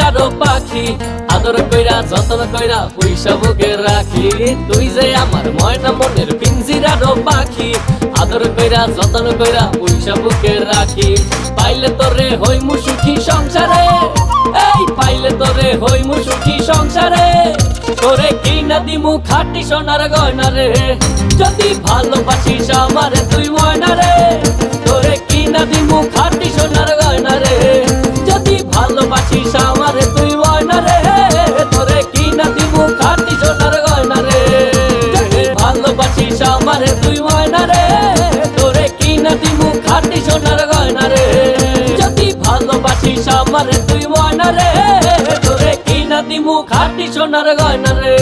পিঞ্জিরারও পাখি, আদর কইরা যতন কইরা পয়সা বুকে রাখি। তুই যে আমার ময়না মনের পিঞ্জিরারও পাখি, আদর কইরা যতন কইরা পয়সা বুকে রাখি। পাইলে তোরে হইমু সুখী সংসারে, এই পাইলে তোরে হইমু সুখী সংসারে। তোরে কিনা দিমু খাঁটি সোনার গয়না রে, যদি ভালোবাসিস আমারে তুই ময়না রে। তোরে কিনা দিমু খাঁটি সোনার গয়না রে, যদি ভালোবাসিস আমারে তুই ময়না রে। তোরে কিনা দিমু খাঁটি সোনার গয়না রে, যদি ভালোবাসিস আমারে তুই ময়না রে। তোরে কিনা দিমু খাঁটি সোনার গয়না রে, যদি ভালোবাসিস আমারে তুই ময়না রে। তোরে কিনা দিমু খাঁটি সোনার গয়না রে।